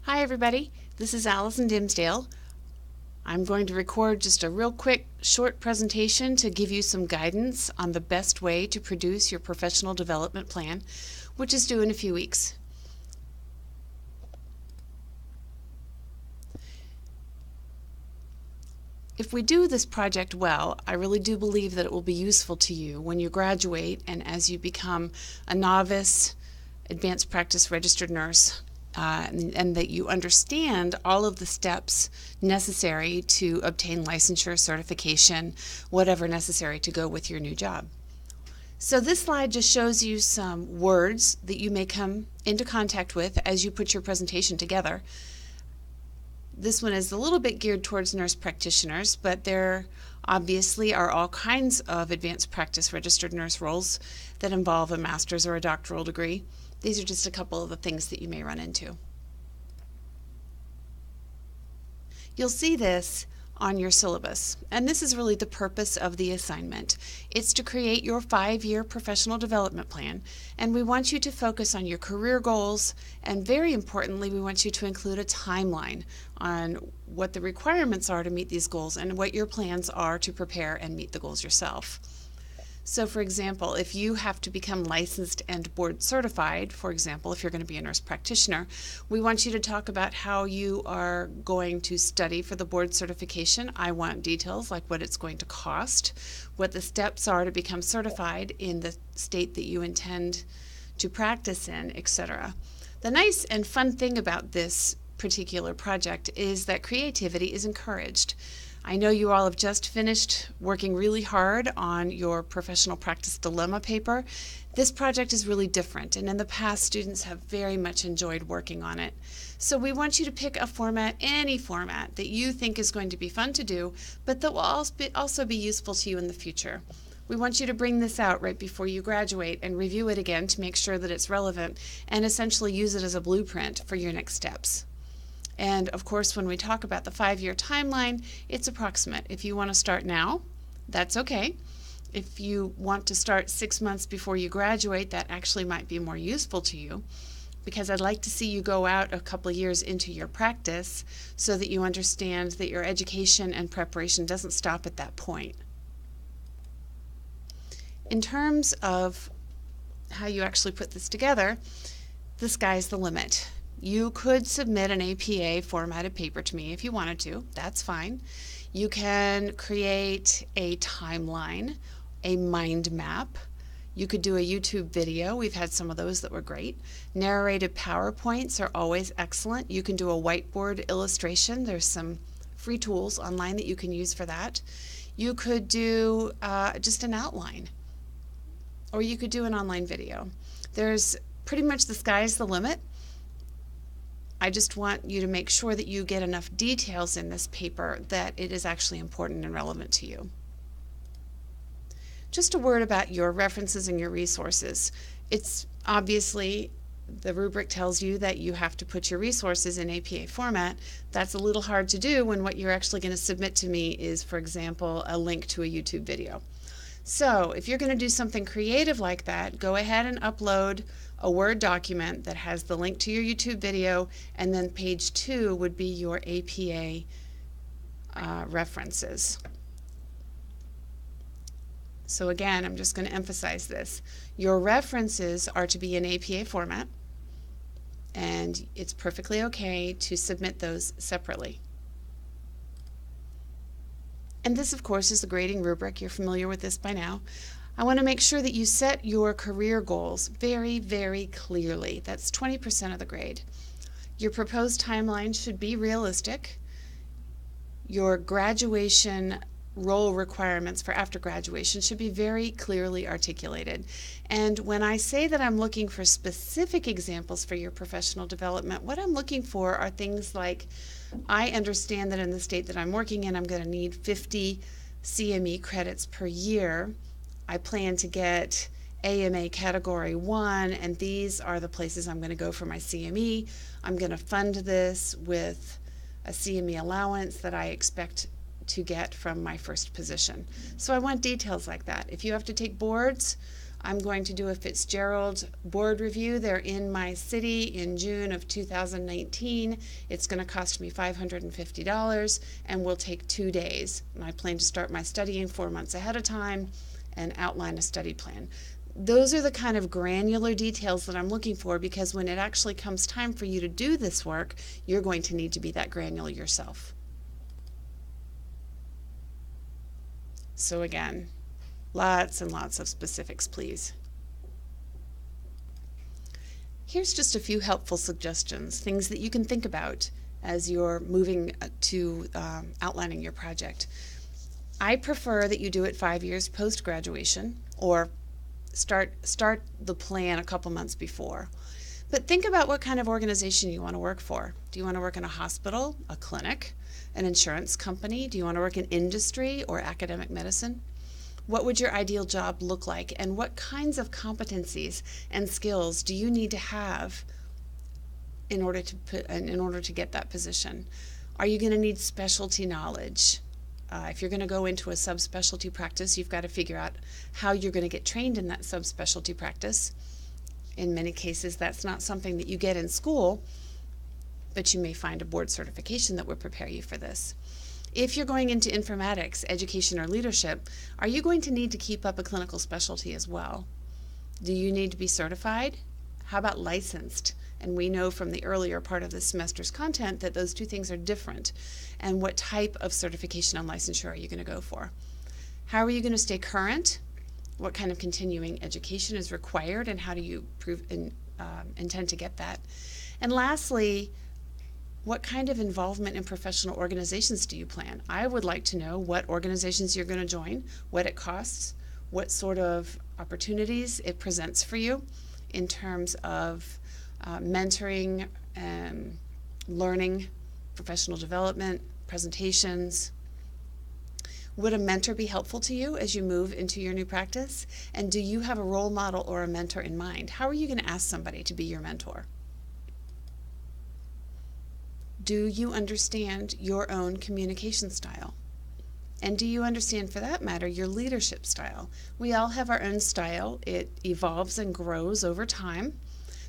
Hi everybody, this is Allison Dimsdale. I'm going to record just a real quick short presentation to give you some guidance on the best way to produce your professional development plan, which is due in a few weeks. If we do this project well, I really do believe that it will be useful to you when you graduate and as you become a novice advanced practice registered nurse. And that you understand all of the steps necessary to obtain licensure, certification, whatever necessary to go with your new job. So this slide just shows you some words that you may come into contact with as you put your presentation together. This one is a little bit geared towards nurse practitioners, but there obviously are all kinds of advanced practice registered nurse roles that involve a master's or a doctoral degree. These are just a couple of the things that you may run into. You'll see this on your syllabus, and this is really the purpose of the assignment. It's to create your 5-year professional development plan, and we want you to focus on your career goals, and very importantly, we want you to include a timeline on what the requirements are to meet these goals and what your plans are to prepare and meet the goals yourself. So for example, if you have to become licensed and board certified, for example, if you're going to be a nurse practitioner, we want you to talk about how you are going to study for the board certification. I want details like what it's going to cost, what the steps are to become certified in the state that you intend to practice in, etc. The nice and fun thing about this particular project is that creativity is encouraged. I know you all have just finished working really hard on your professional practice dilemma paper. This project is really different, and in the past students have very much enjoyed working on it. So we want you to pick a format, any format, that you think is going to be fun to do, but that will also be useful to you in the future. We want you to bring this out right before you graduate and review it again to make sure that it's relevant and essentially use it as a blueprint for your next steps. And of course, when we talk about the 5-year timeline, it's approximate. If you want to start now, that's okay. If you want to start 6 months before you graduate, that actually might be more useful to you, because I'd like to see you go out a couple of years into your practice so that you understand that your education and preparation doesn't stop at that point. In terms of how you actually put this together, the sky's the limit. You could submit an APA formatted paper to me if you wanted to. That's fine. You can create a timeline, a mind map. You could do a YouTube video. We've had some of those that were great. Narrated PowerPoints are always excellent. You can do a whiteboard illustration. There's some free tools online that you can use for that. You could do just an outline, or you could do an online video. There's pretty much the sky's the limit. I just want you to make sure that you get enough details in this paper that it is actually important and relevant to you. Just a word about your references and your resources. It's obviously, the rubric tells you that you have to put your resources in APA format. That's a little hard to do when what you're actually going to submit to me is, for example, a link to a YouTube video. So if you're going to do something creative like that, go ahead and upload a Word document that has the link to your YouTube video, and then page 2 would be your APA references. So again, I'm just going to emphasize this. Your references are to be in APA format, and it's perfectly okay to submit those separately. And this, of course, is the grading rubric. You're familiar with this by now. I want to make sure that you set your career goals very, very clearly. That's 20% of the grade. Your proposed timeline should be realistic. Your graduation role requirements for after graduation should be very clearly articulated. And when I say that I'm looking for specific examples for your professional development, what I'm looking for are things like, I understand that in the state that I'm working in, I'm going to need 50 CME credits per year. I plan to get AMA Category 1, and these are the places I'm going to go for my CME. I'm going to fund this with a CME allowance that I expect to get from my first position. So I want details like that. If you have to take boards, I'm going to do a Fitzgerald board review. They're in my city in June of 2019. It's going to cost me $550 and will take 2 days. And I plan to start my studying 4 months ahead of time and outline a study plan. Those are the kind of granular details that I'm looking for, because when it actually comes time for you to do this work, you're going to need to be that granular yourself. So again, lots and lots of specifics, please. Here's just a few helpful suggestions, things that you can think about as you're moving to outlining your project. I prefer that you do it 5 years post-graduation, or start the plan a couple months before. But think about what kind of organization you want to work for. Do you want to work in a hospital, a clinic, an insurance company? Do you want to work in industry or academic medicine? What would your ideal job look like, and what kinds of competencies and skills do you need to have in order to get that position? Are you going to need specialty knowledge? If you're going to go into a subspecialty practice, you've got to figure out how you're going to get trained in that subspecialty practice. In many cases, that's not something that you get in school, but you may find a board certification that will prepare you for this. If you're going into informatics, education, or leadership, are you going to need to keep up a clinical specialty as well? Do you need to be certified? How about licensed? And we know from the earlier part of this semester's content that those two things are different. And what type of certification and licensure are you going to go for? How are you going to stay current? What kind of continuing education is required, and how do you intend to get that? And lastly, what kind of involvement in professional organizations do you plan? I would like to know what organizations you're going to join, what it costs, what sort of opportunities it presents for you in terms of mentoring, learning, professional development, presentations. Would a mentor be helpful to you as you move into your new practice? And do you have a role model or a mentor in mind? How are you going to ask somebody to be your mentor? Do you understand your own communication style? And do you understand, for that matter, your leadership style? We all have our own style. It evolves and grows over time.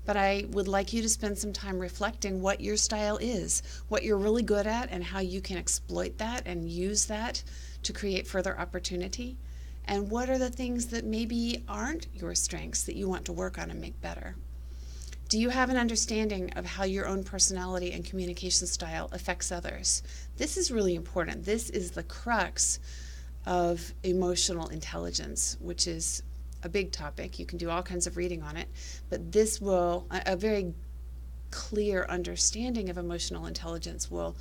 But I would like you to spend some time reflecting what your style is, what you're really good at, and how you can exploit that and use that to create further opportunity. And what are the things that maybe aren't your strengths that you want to work on and make better? Do you have an understanding of how your own personality and communication style affects others? This is really important. This is the crux of emotional intelligence, which is a big topic. You can do all kinds of reading on it, but this will, a very clear understanding of emotional intelligence will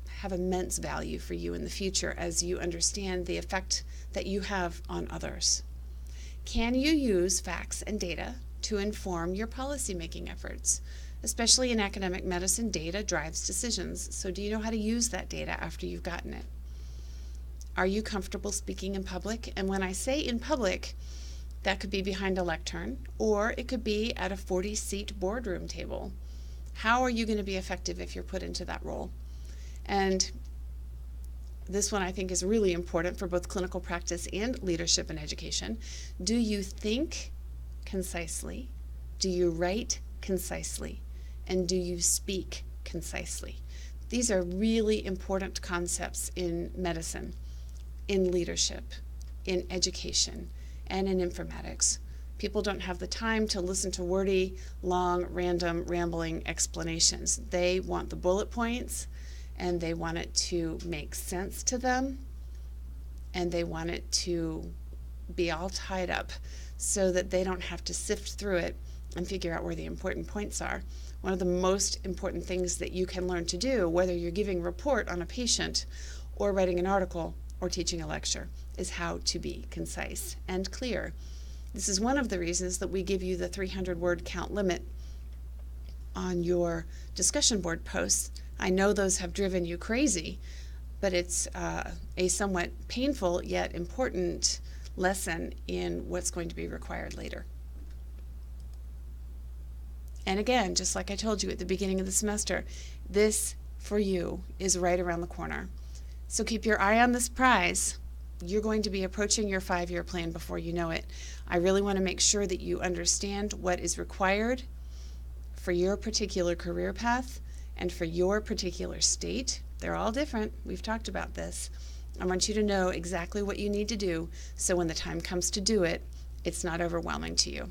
have immense value for you in the future as you understand the effect that you have on others. Can you use facts and data to inform your policymaking efforts? Especially in academic medicine, data drives decisions. So do you know how to use that data after you've gotten it? Are you comfortable speaking in public? And when I say in public, that could be behind a lectern, or it could be at a 40-seat boardroom table. How are you going to be effective if you're put into that role? And this one I think is really important for both clinical practice and leadership and education. Do you think concisely? Do you write concisely? And do you speak concisely? These are really important concepts in medicine, in leadership, in education, and in informatics. People don't have the time to listen to wordy, long, random, rambling explanations. They want the bullet points, and they want it to make sense to them, and they want it to be all tied up so that they don't have to sift through it and figure out where the important points are. One of the most important things that you can learn to do, whether you're giving a report on a patient or writing an article or teaching a lecture, is how to be concise and clear. This is one of the reasons that we give you the 300-word count limit on your discussion board posts. I know those have driven you crazy, but it's a somewhat painful yet important lesson in what's going to be required later. And again, just like I told you at the beginning of the semester, this for you is right around the corner. So keep your eye on this prize you're going to be approaching your 5-year plan before you know it. I really want to make sure that you understand what is required for your particular career path and for your particular state. They're all different. We've talked about this. I want you to know exactly what you need to do so when the time comes to do it, it's not overwhelming to you.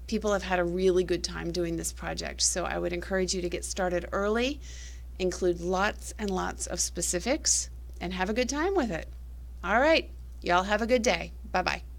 People have had a really good time doing this project, so I would encourage you to get started early, include lots and lots of specifics, and have a good time with it. All right, y'all have a good day. Bye-bye.